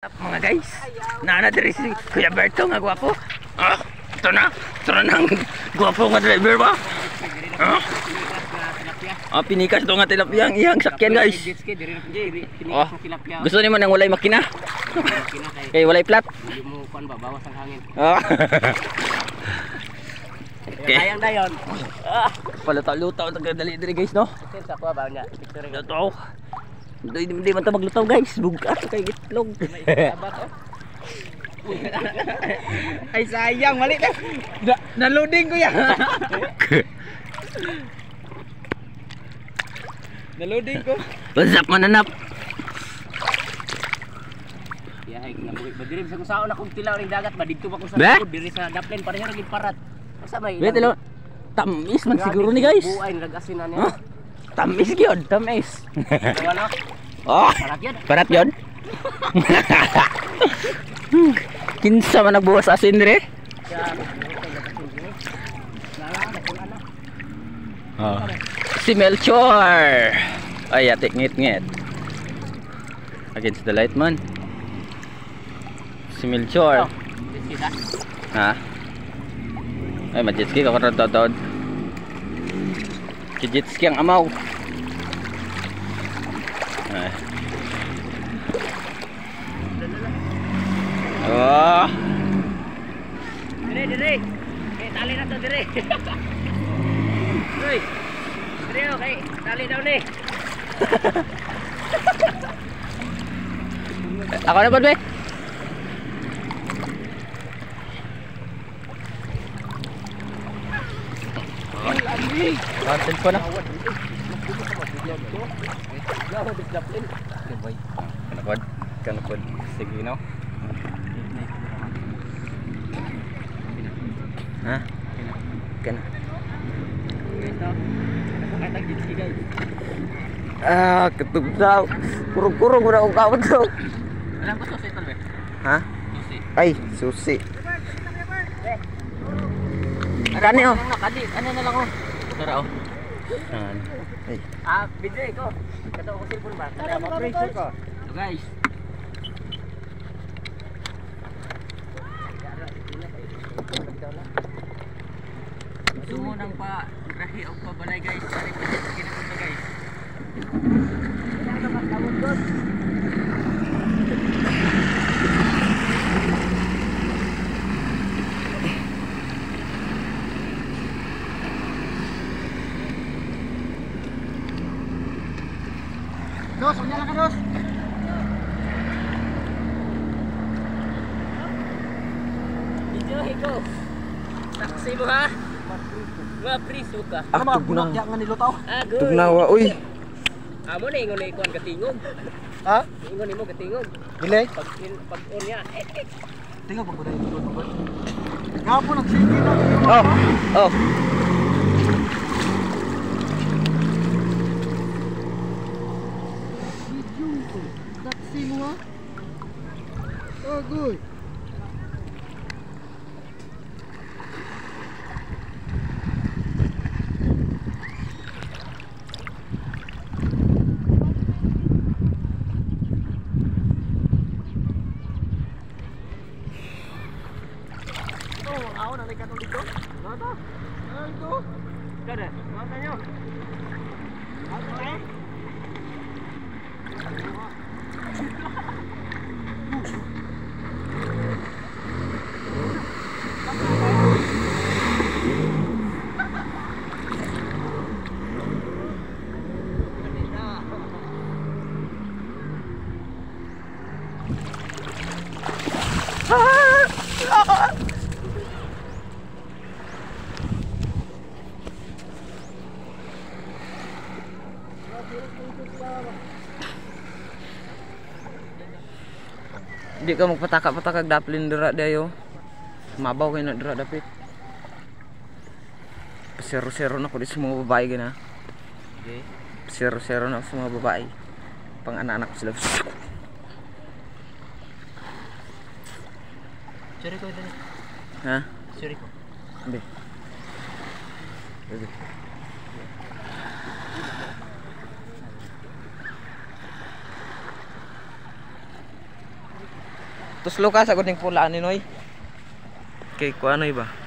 Mga guys, naana diri si Kuya Berto nga gwapo. Ito na ang gwapo nga driver ba? Pinikas do nga tilapia ang iyang sakyan guys. Gusto nimo nang walay makina? Kay walay plat. Hindi mo kuan ba bawas ang hangin. Okay. Ayang dayon. Palutaw-lutaw dali diri guys no. Sa kuha ba nya? Picture nga. Ito. Hindi man ta maglutaw guys, bugat kay gitlog. Ay sayang, mali na. Na-loading ko yan. Na-loading ko. What's mananap? Yahay nga buhi. Badirim sa kusaon akong tilaw ning dagat ba didto pa ko sa likod diri sa Daplin pareho ra gid parat. Asa may? Wait, hello. Tamis man siguro ni guys. Buay nag-asin na niya. Tamis gyud, tamis. Wala. Parat yun. Parat yun. Kinsa man nagbuwas asin dire? Si Melchor. Ay, atik ngit-ngit. Against the light man. Si Melchor. Ha? Ay, majetski ka karon-taon. Kijetski ang amaw. Dire. Tali na to dire. Uy. Dire okay, tali daw ni. Ako na ba, be? Telepon na. Kanapod. Sige no. Ha? Kana. Ketug daw. Kurung-kurung udah kawat daw. Alam ko susi tol be. Ha? Susi. Ay, susi. Kani oh. Kadi, ano na lang oh. Tara oh. Ay. Video ko. Kato ko cellphone ba? Tara, ma-pressure ko. So guys. Sumo nang pa grahe og pabalay guys. Ari pa kinito guys. Kailangan magkamot doon. Dos, unya lang ka dos. Video ko. Taksi mo ha. Mapriso ka. Mga bulak ya nga nilutaw. Tugnawa uy. Amo na ingon ikuan katingog. Ha? Ingon nimo katingog. Dili. Pag on ya. Tingog pag kuday dito. Gapo nagsige na. Oh. Video. Taksi mo ha. Oh good. Ako na nagkatong dito. Ano? Ano ito? Kada, mata nyo. Ano eh? Di ka magpataka-patakag daplin dira dayo. Mabaw kayo na dira dapit. Pasero-sero na ko di sa mga babae gina. Okay. Pasero-sero na sa mga babae. Pang anak-anak sila. Sorry ko dali. Ha? Sorry ko. Be. Be. Tuslo ka sa guding pula ni Noy. Kay kuanoy ba?